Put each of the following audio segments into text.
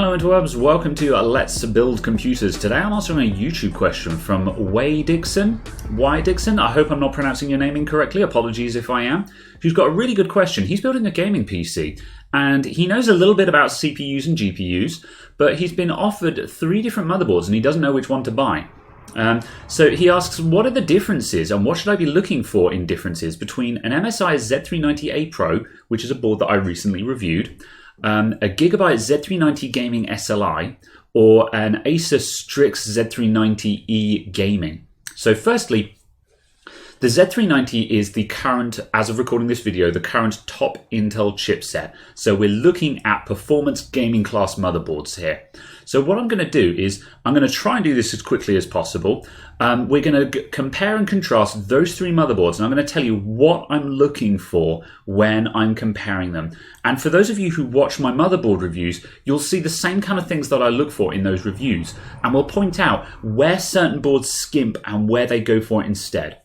Hello interwebs, welcome to Let's Build Computers. Today I'm answering a YouTube question from Y Dixon. I hope I'm not pronouncing your name incorrectly, apologies if I am. He's got a really good question. He's building a gaming PC and he knows a little bit about CPUs and GPUs, but he's been offered 3 different motherboards and he doesn't know which one to buy. So he asks, what are the differences and what should I be looking for in differences between an MSI Z390-A Pro, which is a board that I recently reviewed, a Gigabyte Z390 Gaming SLI, or an ASUS Strix Z390E Gaming. So firstly, the Z390 is the current, as of recording this video, the current top Intel chipset. So we're looking at performance gaming class motherboards here. So what I'm going to do is, I'm going to try and do this as quickly as possible. We're going to compare and contrast those 3 motherboards, and I'm going to tell you what I'm looking for when I'm comparing them. And for those of you who watch my motherboard reviews, you'll see the same kind of things that I look for in those reviews. And we'll point out where certain boards skimp and where they go for it instead.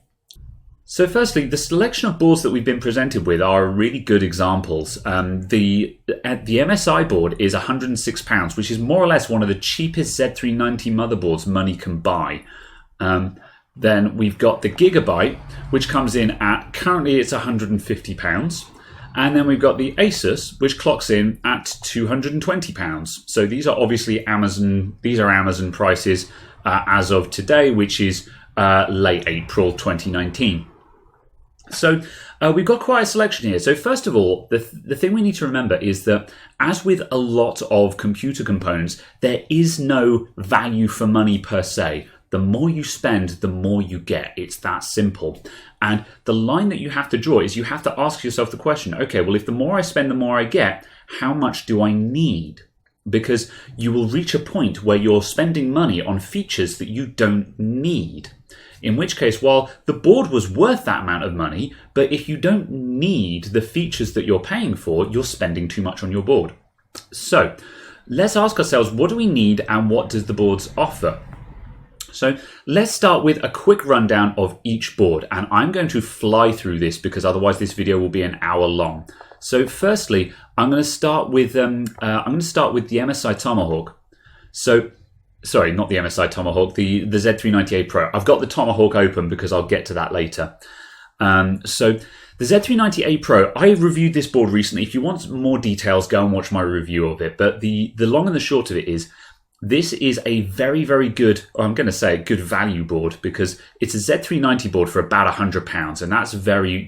So firstly, the selection of boards that we've been presented with are really good examples. The MSI board is £106, which is more or less one of the cheapest Z390 motherboards money can buy. Then we've got the Gigabyte, which comes in at, currently it's £150. And then we've got the ASUS, which clocks in at £220. So these are obviously Amazon prices as of today, which is late April 2019. So we've got quite a selection here. So first of all, the thing we need to remember is that as with a lot of computer components, there is no value for money per se. The more you spend, the more you get. It's that simple. And the line that you have to draw is you have to ask yourself the question, okay, well, if the more I spend, the more I get, how much do I need? Because you will reach a point where you're spending money on features that you don't need. In which case, while the board was worth that amount of money, but if you don't need the features that you're paying for, you're spending too much on your board. So let's ask ourselves, what do we need and what does the boards offer? So let's start with a quick rundown of each board, and I'm going to fly through this because otherwise this video will be an hour long. So firstly, I'm going to start with the MSI Tomahawk. Sorry, not the MSI Tomahawk, the Z390-A Pro. I've got the Tomahawk open because I'll get to that later. So the Z390-A Pro, I reviewed this board recently. If you want more details, go and watch my review of it. But the long and the short of it is, this is a very, very good, or I'm going to say a good value board, because it's a Z390 board for about £100, and that's very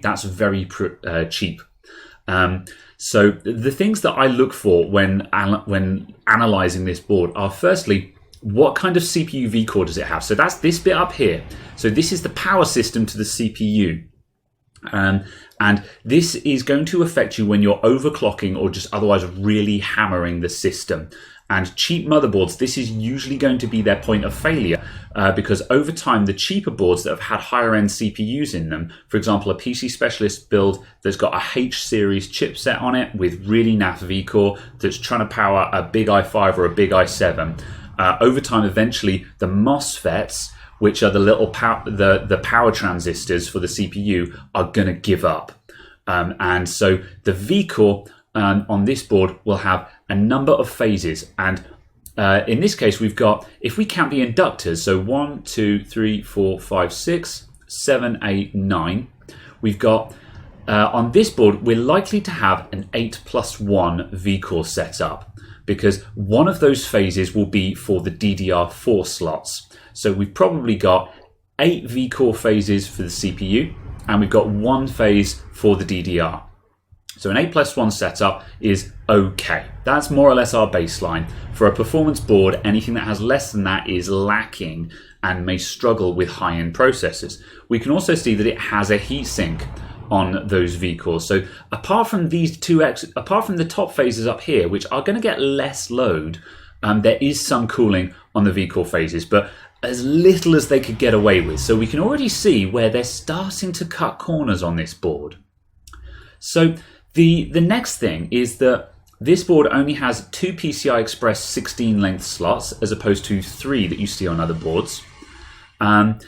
cheap. So the things that I look for when analysing this board are, firstly, what kind of CPU vCore does it have? So that's this bit up here. So this is the power system to the CPU. And this is going to affect you when you're overclocking or just otherwise really hammering the system. And cheap motherboards, this is usually going to be their point of failure because over time, the cheaper boards that have had higher end CPUs in them, for example, a PC Specialist build that's got a H series chipset on it with really naff vCore that's trying to power a big i5 or a big i7. Over time, eventually, the MOSFETs, which are the little the power transistors for the CPU, are going to give up. And so the vCore on this board will have a number of phases. And in this case, we've got, if we count the inductors, so 1, 2, 3, 4, 5, 6, 7, 8, 9, we've got, on this board, we're likely to have an 8+1 vCore setup, because one of those phases will be for the DDR4 slots. So we've probably got 8 vCore phases for the CPU, and we've got 1 phase for the DDR. So an 8+1 setup is okay. That's more or less our baseline. For a performance board, anything that has less than that is lacking and may struggle with high-end processors. We can also see that it has a heatsink on those vCores. So apart from these apart from the top phases up here, which are going to get less load, there is some cooling on the vCore phases, but as little as they could get away with. So we can already see where they're starting to cut corners on this board. So the next thing is that this board only has 2 PCI Express 16 length slots as opposed to 3 that you see on other boards. And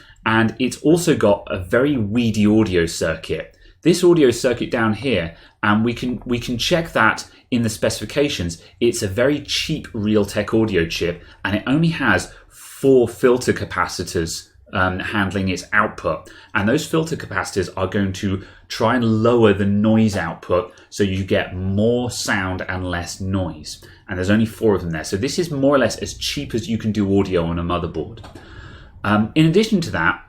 it's also got a very weedy audio circuit. this audio circuit down here, and we can check that in the specifications. It's a very cheap Realtek audio chip, and it only has 4 filter capacitors handling its output, and those filter capacitors are going to try and lower the noise output so you get more sound and less noise, and there's only 4 of them there. So this is more or less as cheap as you can do audio on a motherboard. In addition to that,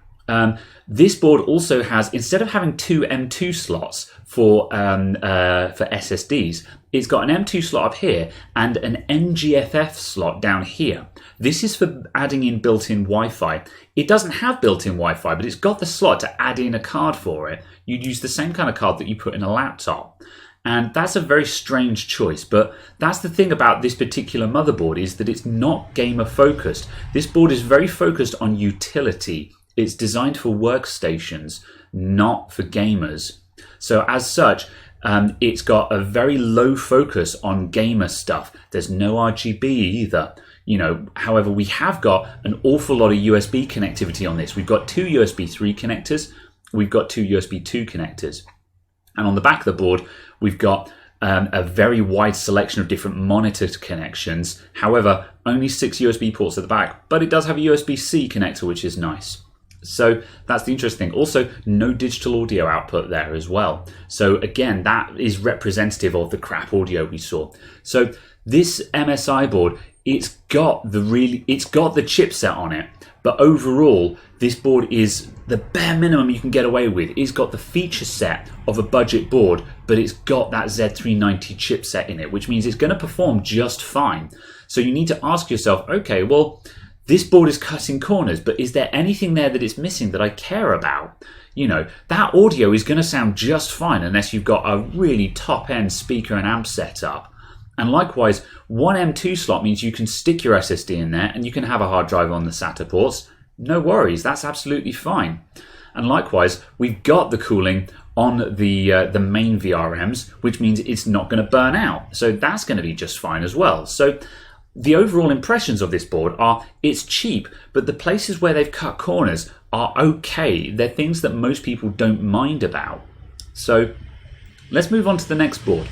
this board also has, instead of having 2 M2 slots for SSDs, it's got an M2 slot up here and an NGFF slot down here. This is for adding in built-in Wi-Fi. It doesn't have built-in Wi-Fi, but it's got the slot to add in a card for it. You'd use the same kind of card that you put in a laptop. And that's a very strange choice, but that's the thing about this particular motherboard, is that it's not gamer focused. This board is very focused on utility. It's designed for workstations, not for gamers. So as such, it's got a very low focus on gamer stuff. There's no RGB either. You know, however, we have got an awful lot of USB connectivity on this. We've got 2 USB 3 connectors. We've got 2 USB 2 connectors. And on the back of the board, we've got a very wide selection of different monitor connections. However, only 6 USB ports at the back, but it does have a USB-C connector, which is nice. So that's the interesting thing. Also, no digital audio output there as well. So again, that is representative of the crap audio we saw. So this MSI board, it's got the chipset on it, but overall, this board is the bare minimum you can get away with. It's got the feature set of a budget board, but it's got that Z390 chipset in it, which means it's going to perform just fine. So you need to ask yourself, okay, well, this board is cutting corners, but is there anything there that it's missing that I care about? You know, that audio is going to sound just fine unless you've got a really top-end speaker and amp setup. And likewise, 1 M2 slot means you can stick your SSD in there and you can have a hard drive on the SATA ports. No worries, that's absolutely fine. And likewise, we've got the cooling on the main VRMs, which means it's not going to burn out. So that's going to be just fine as well. So the overall impressions of this board are, it's cheap, but the places where they've cut corners are okay. They're things that most people don't mind about. So let's move on to the next board.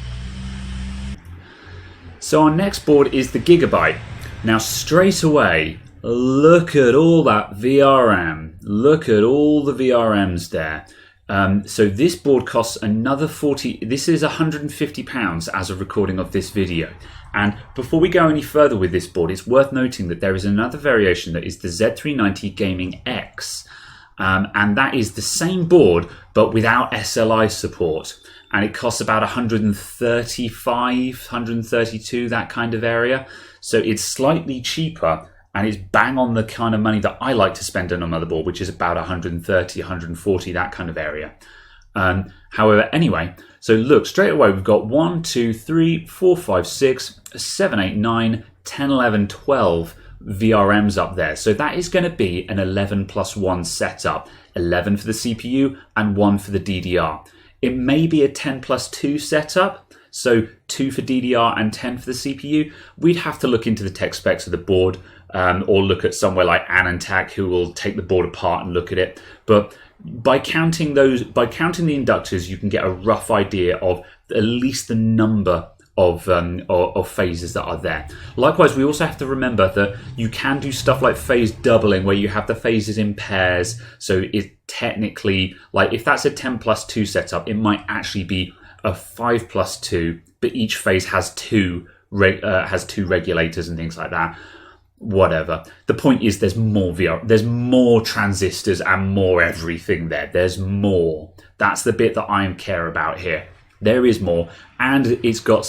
So our next board is the Gigabyte. Now straight away, look at all that VRM. Look at all the VRMs there. So this board costs another this is £150 as of recording of this video. And before we go any further with this board, it's worth noting that there is another variation that is the Z390 Gaming X. And that is the same board, but without SLI support. And it costs about 135, 132, that kind of area. So it's slightly cheaper, and it's bang on the kind of money that I like to spend on a motherboard, which is about 130, 140, that kind of area. However, anyway, so look, straight away we've got 1, 2, 3, 4, 5, 6, 7, 8, 9, 10, 11, 12 VRMs up there. So that is going to be an 11 plus 1 setup. 11 for the CPU and 1 for the DDR. It may be a 10 plus 2 setup, so 2 for DDR and 10 for the CPU. We'd have to look into the tech specs of the board, or look at somewhere like Adamant, who will take the board apart and look at it. But by counting the inductors, you can get a rough idea of at least the number of phases that are there. Likewise, we also have to remember that you can do stuff like phase doubling, where you have the phases in pairs. So it technically, like if that's a 10 plus 2 setup, it might actually be a 5 plus 2, but each phase has two regulators and things like that. Whatever. The point is, there's more there's more transistors and more everything there. There's more. That's the bit that I care about here. There is more, and it's got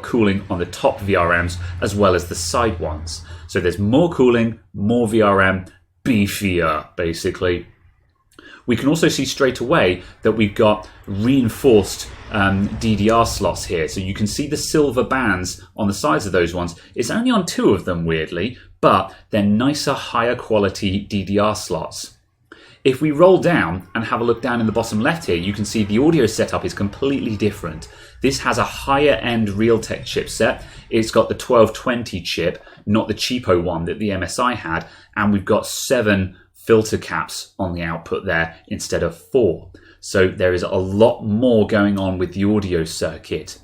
cooling on the top VRMs as well as the side ones. So there's more cooling, more VRM, beefier, basically. We can also see straight away that we've got reinforced DDR slots here. So you can see the silver bands on the sides of those ones. It's only on 2 of them, weirdly, but they're nicer, higher quality DDR slots. If we roll down and have a look down in the bottom left here, you can see the audio setup is completely different. This has a higher end Realtek chipset. It's got the 1220 chip, not the cheapo one that the MSI had, and we've got 7 filter caps on the output there instead of 4. So there is a lot more going on with the audio circuit.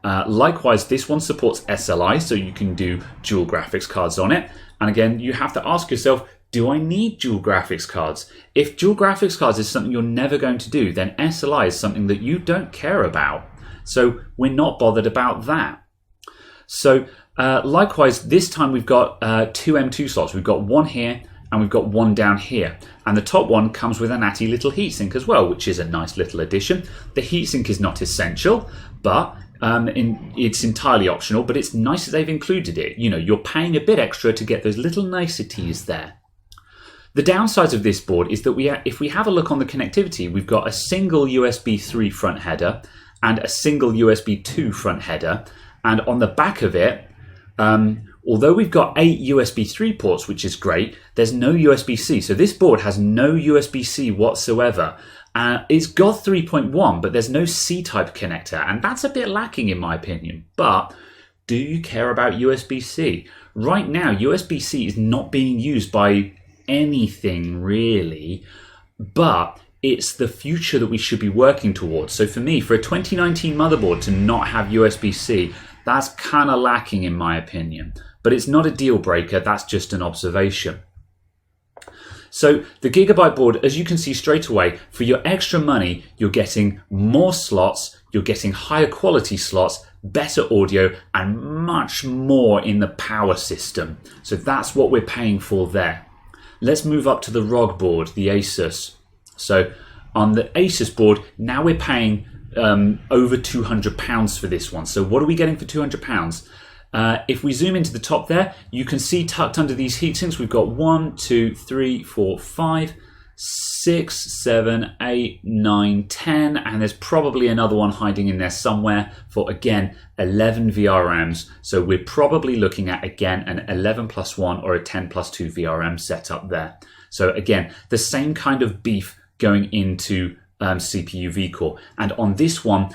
Likewise, this one supports SLI, so you can do dual graphics cards on it. And again, you have to ask yourself, do I need dual graphics cards? If dual graphics cards is something you're never going to do, then SLI is something that you don't care about. So we're not bothered about that. So likewise, this time we've got two M2 slots. We've got one here and we've got one down here. And the top one comes with a natty little heatsink as well, which is a nice little addition. The heatsink is not essential, but it's entirely optional, but it's nice that they've included it. You know, you're paying a bit extra to get those little niceties there. The downside of this board is that if we have a look on the connectivity, we've got a single USB 3 front header and a single USB 2 front header. And on the back of it, although we've got 8 USB 3 ports, which is great, there's no USB-C. So this board has no USB-C whatsoever. It's got 3.1, but there's no C-type connector, and that's a bit lacking in my opinion. But do you care about USB-C? Right now, USB-C is not being used by anything really, but it's the future that we should be working towards. So for me, for a 2019 motherboard to not have USB-C, that's kind of lacking in my opinion. But it's not a deal breaker, that's just an observation. So the Gigabyte board, as you can see straight away, for your extra money, you're getting more slots, you're getting higher quality slots, better audio, and much more in the power system. So that's what we're paying for there. Let's move up to the ROG board, the ASUS. So on the ASUS board, now we're paying over £200 for this one. So what are we getting for £200? If we zoom into the top there, you can see tucked under these heatsinks, we've got 1, 2, 3, 4, 5, 6, 7, 8, 9, 10, and there's probably another one hiding in there somewhere for, again, 11 VRMs. So we're probably looking at, again, an 11 plus 1 or a 10 plus 2 VRM setup there. So again, the same kind of beef going into CPU vCore. And on this one,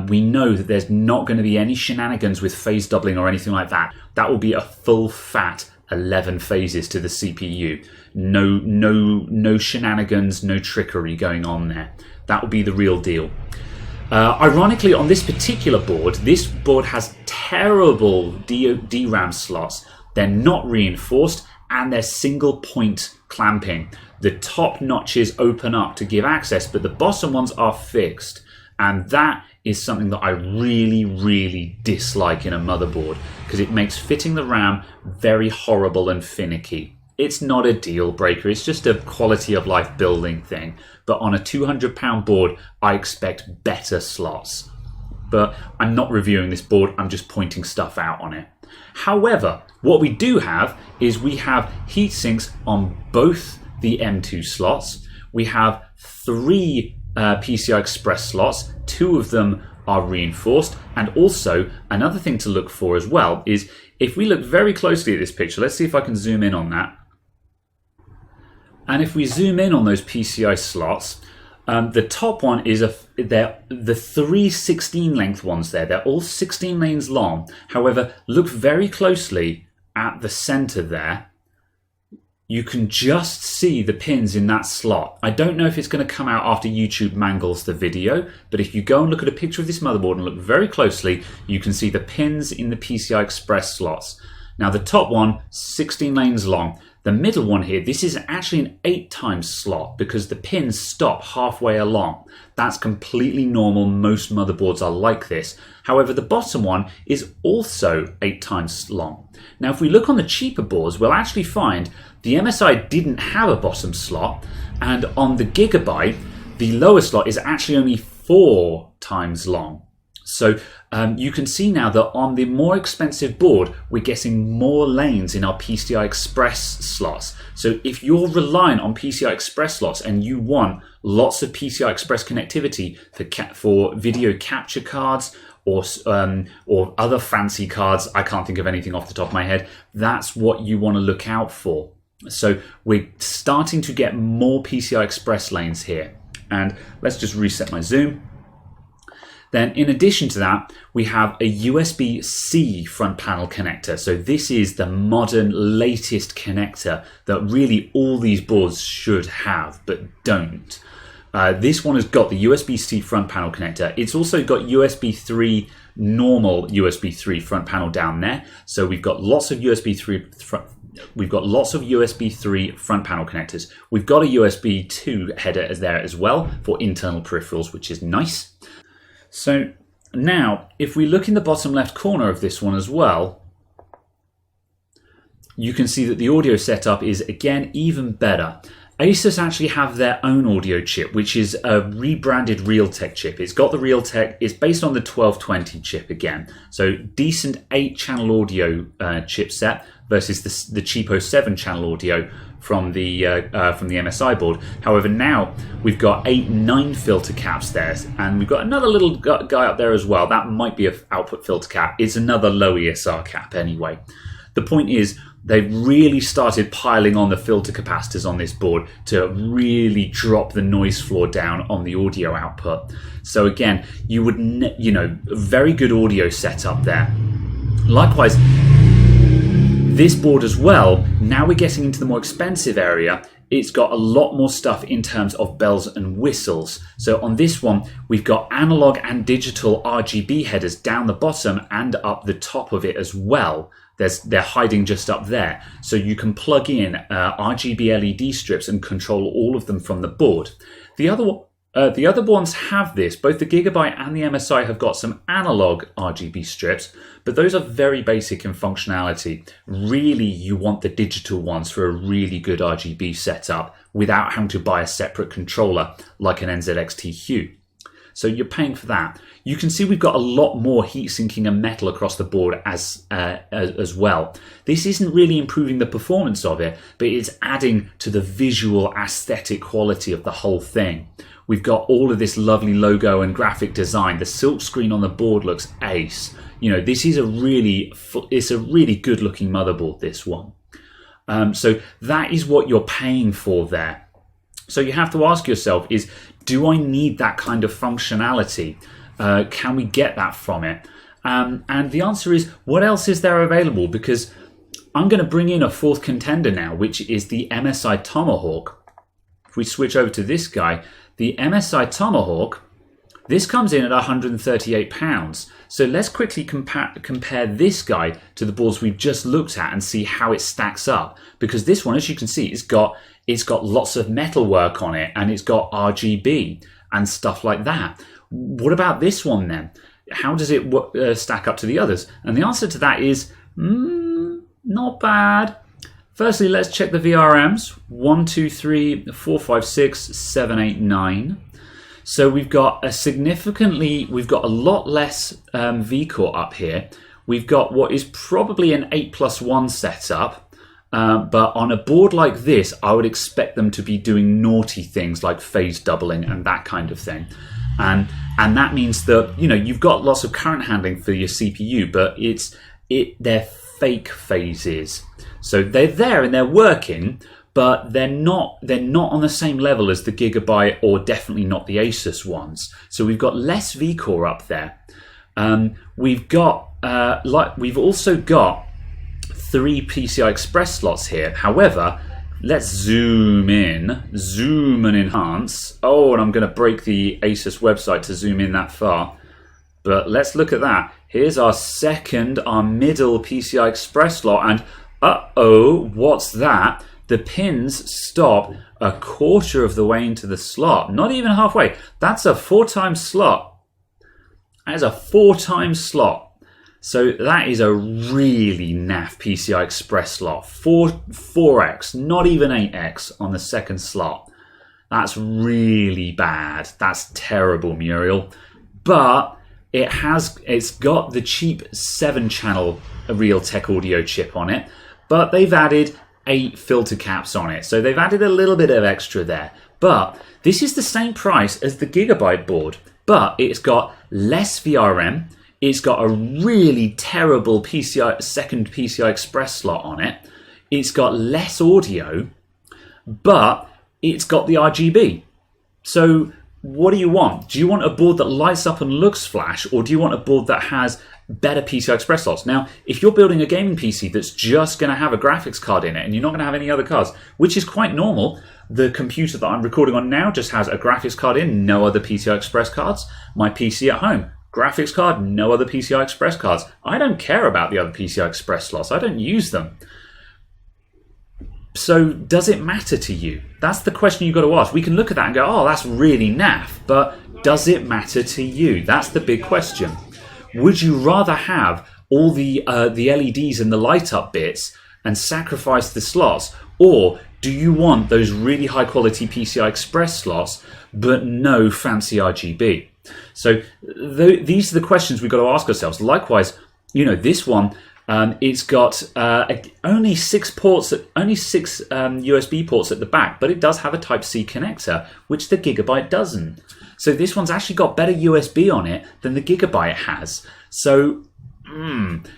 we know that there's not going to be any shenanigans with phase doubling or anything like that. That will be a full fat 11 phases to the CPU. No shenanigans, no trickery going on there. That will be the real deal. Ironically, on this particular board, this board has terrible DRAM slots. They're not reinforced and they're single point clamping. The top notches open up to give access, but the bottom ones are fixed. And that is something that I really dislike in a motherboard because it makes fitting the RAM very horrible and finicky. It's not a deal breaker, it's just a quality of life building thing. But on a £200 board, I expect better slots. But I'm not reviewing this board, I'm just pointing stuff out on it. However, what we do have is we have heatsinks on both the M2 slots. We have 3 PCI Express slots, 2 of them are reinforced, and also another thing to look for as well is if we look very closely at this picture, let's see if I can zoom in on that. And if we zoom in on those PCI slots, the top one is the 3 16 length ones there. They're all 16 lanes long. However, look very closely at the center there. You can just see the pins in that slot. I don't know if it's going to come out after YouTube mangles the video, but if you go and look at a picture of this motherboard and look very closely, you can see the pins in the PCI Express slots. Now the top one, 16 lanes long. The middle one here, this is actually an 8 times slot because the pins stop halfway along. That's completely normal, most motherboards are like this. However, the bottom one is also 8 times long. Now if we look on the cheaper boards, we'll actually find the MSI didn't have a bottom slot, and on the Gigabyte, the lower slot is actually only 4 times long. So you can see now that on the more expensive board, we're getting more lanes in our PCI Express slots. So if you're reliant on PCI Express slots and you want lots of PCI Express connectivity for video capture cards or other fancy cards, I can't think of anything off the top of my head, that's what you want to look out for. So we're starting to get more PCI Express lanes here. And let's just reset my zoom. Then in addition to that, we have a USB-C front panel connector. So this is the modern, latest connector that really all these boards should have, but don't. This one has got the USB-C front panel connector. It's also got USB 3, normal USB 3 front panel down there. So we've got lots of USB 3 front panel connectors. We've got a USB 2 header there as well for internal peripherals, which is nice. So now, if we look in the bottom left corner of this one as well, you can see that the audio setup is, again, even better. ASUS actually have their own audio chip, which is a rebranded Realtek chip. It's got the Realtek, it's based on the 1220 chip again. So decent 8-channel audio chipset versus the cheapo 7-channel audio from the MSI board. However, now we've got 8-9 filter caps there, and we've got another little guy up there as well. That might be an output filter cap. It's another low ESR cap anyway. The point is, they've really started piling on the filter capacitors on this board to really drop the noise floor down on the audio output. So again, you would, very good audio setup there. Likewise, this board as well, now we're getting into the more expensive area. It's got a lot more stuff in terms of bells and whistles. So on this one, we've got analog and digital RGB headers down the bottom and up the top of it as well. They're hiding just up there. So you can plug in RGB LED strips and control all of them from the board. The other ones have this. Both the Gigabyte and the MSI have got some analog RGB strips, but those are very basic in functionality. Really, you want the digital ones for a really good RGB setup without having to buy a separate controller like an NZXT Hue. So you're paying for that. You can see we've got a lot more heat sinking and metal across the board as well. This isn't really improving the performance of it, but it's adding to the visual aesthetic quality of the whole thing. We've got all of this lovely logo and graphic design. The silk screen on the board looks ace. This is it's a really good looking motherboard, this one. So that is what you're paying for there. So you have to ask yourself is, do I need that kind of functionality? Can we get that from it? And the answer is, what else is there available? Because I'm going to bring in a fourth contender now, which is the MSI Tomahawk. If we switch over to this guy, the MSI Tomahawk, this comes in at £138. So let's quickly compare this guy to the boards we've just looked at and see how it stacks up. Because this one, as you can see, it's got lots of metal work on it, and it's got RGB and stuff like that. What about this one then? How does it stack up to the others? And the answer to that is not bad. Firstly, let's check the VRMs. 1, 2, 3, 4, 5, 6, 7, 8, 9. So we've got a lot less V-core up here. We've got what is probably an 8+1 setup. But on a board like this, I would expect them to be doing naughty things like phase doubling and that kind of thing. And that means that, you've got lots of current handling for your CPU, but they're fake phases. So they're there and they're working, but they're not on the same level as the Gigabyte, or definitely not the ASUS ones. So we've got less V-core up there. We've also got 3 PCI Express slots here. However, let's zoom in and enhance. Oh, and I'm going to break the ASUS website to zoom in that far. But let's look at that. Here's our middle PCI Express slot, and what's that? The pins stop a quarter of the way into the slot. Not even halfway. That's a 4-time slot. That is a 4-time slot. So that is a really naff PCI Express slot. 4x, not even 8x on the second slot. That's really bad. That's terrible, Muriel. But it's got the cheap 7-channel Realtek audio chip on it, but they've added 8 filter caps on it. So they've added a little bit of extra there. But this is the same price as the Gigabyte board, but it's got less VRM. It's got a really terrible second PCI Express slot on it. It's got less audio, but it's got the RGB. So what do you want? Do you want a board that lights up and looks flash, or do you want a board that has better PCI Express slots? Now, if you're building a gaming PC that's just going to have a graphics card in it and you're not going to have any other cards, which is quite normal, The computer that I'm recording on now just has a graphics card in, no other PCI Express cards. My PC at home, graphics card, no other PCI Express cards. I don't care about the other PCI Express slots. I don't use them. So does it matter to you? That's the question you've got to ask. We can look at that and go, oh, that's really naff, but does it matter to you? That's the big question. Would you rather have all the LEDs and the light up bits and sacrifice the slots, or do you want those really high quality PCI Express slots but no fancy RGB? So these are the questions we've got to ask ourselves. Likewise, this one, it's got only six USB ports at the back, but it does have a Type-C connector, which the Gigabyte doesn't. So this one's actually got better USB on it than the Gigabyte has. So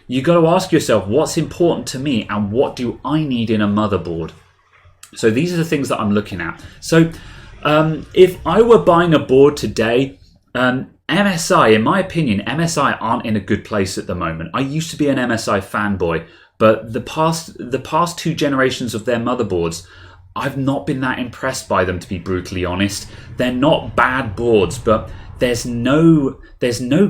you got to ask yourself, what's important to me and what do I need in a motherboard? So these are the things that I'm looking at. So if I were buying a board today, MSI, in my opinion, MSI aren't in a good place at the moment. I used to be an MSI fanboy, but the past two generations of their motherboards, I've not been that impressed by them, to be brutally honest. They're not bad boards, but there's no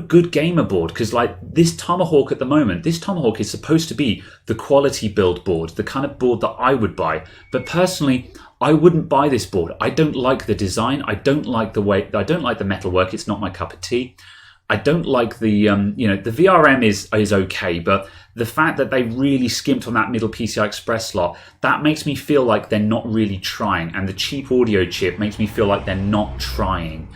good gamer board, because like this Tomahawk at the moment, this Tomahawk is supposed to be the quality build board, the kind of board that I would buy. But personally, I wouldn't buy this board. I don't like the design. I don't like the way. I don't like the metalwork. It's not my cup of tea. I don't like the the VRM is okay, but the fact that they really skimped on that middle PCI Express slot, that makes me feel like they're not really trying. And the cheap audio chip makes me feel like they're not trying.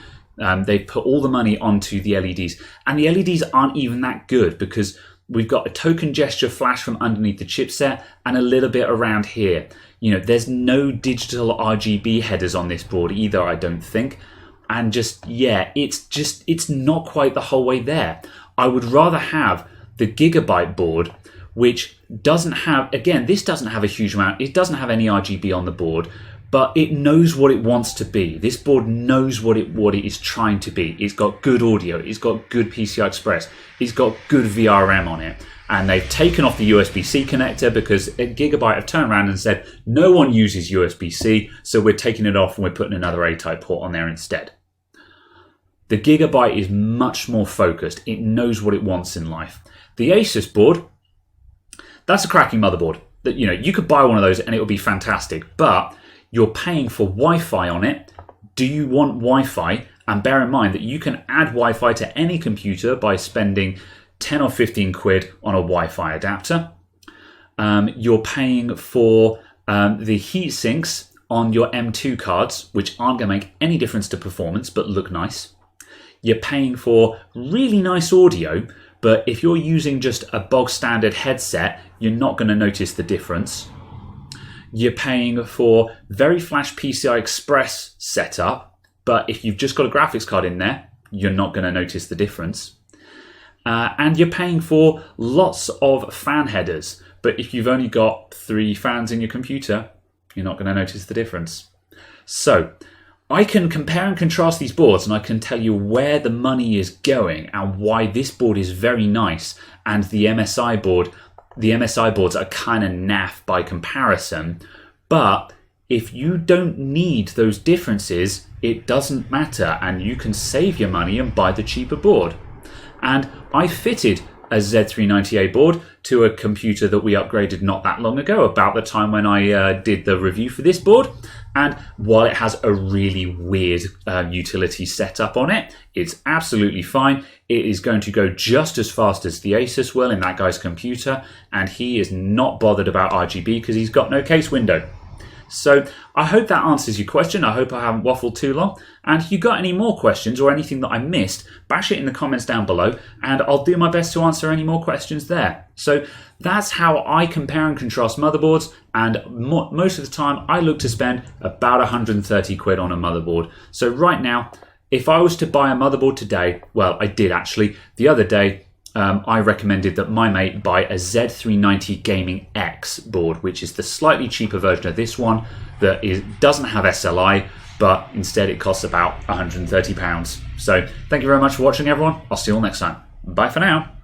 They've put all the money onto the LEDs, and the LEDs aren't even that good, because we've got a token gesture flash from underneath the chipset and a little bit around here. There's no digital RGB headers on this board either, I don't think. And it's not quite the whole way there. I would rather have the Gigabyte board, which doesn't have, again, this doesn't have a huge amount, it doesn't have any RGB on the board, but it knows what it wants to be. This board knows what it is trying to be. It's got good audio, it's got good PCI Express, it's got good VRM on it. And they've taken off the USB-C connector because Gigabyte have turned around and said, no one uses USB-C, so we're taking it off and we're putting another A-type port on there instead. The Gigabyte is much more focused. It knows what it wants in life. The ASUS board, that's a cracking motherboard. You could buy one of those and it would be fantastic, but you're paying for Wi-Fi on it. Do you want Wi-Fi? And bear in mind that you can add Wi-Fi to any computer by spending 10 or 15 quid on a Wi-Fi adapter. You're paying for the heat sinks on your M2 cards, which aren't going to make any difference to performance, but look nice. You're paying for really nice audio, but if you're using just a bog standard headset, you're not going to notice the difference. You're paying for very flash PCI Express setup, but if you've just got a graphics card in there, you're not going to notice the difference. And you're paying for lots of fan headers, but if you've only got 3 fans in your computer, you're not going to notice the difference. So I can compare and contrast these boards, and I can tell you where the money is going and why this board is very nice, and the MSI boards are kind of naff by comparison. But if you don't need those differences, it doesn't matter, and you can save your money and buy the cheaper board. And I fitted a Z390-A board to a computer that we upgraded not that long ago, about the time when I did the review for this board. And while it has a really weird utility setup on it, it's absolutely fine. It is going to go just as fast as the ASUS will in that guy's computer, and he is not bothered about RGB because he's got no case window. So I hope that answers your question. I hope I haven't waffled too long. And if you got any more questions or anything that I missed, bash it in the comments down below and I'll do my best to answer any more questions there. So that's how I compare and contrast motherboards, and most of the time I look to spend about 130 quid on a motherboard. So right now, if I was to buy a motherboard today, well, I did actually. The other day, I recommended that my mate buy a Z390 Gaming X board, which is the slightly cheaper version of this one that doesn't have SLI, but instead it costs about £130. So thank you very much for watching, everyone. I'll see you all next time. Bye for now.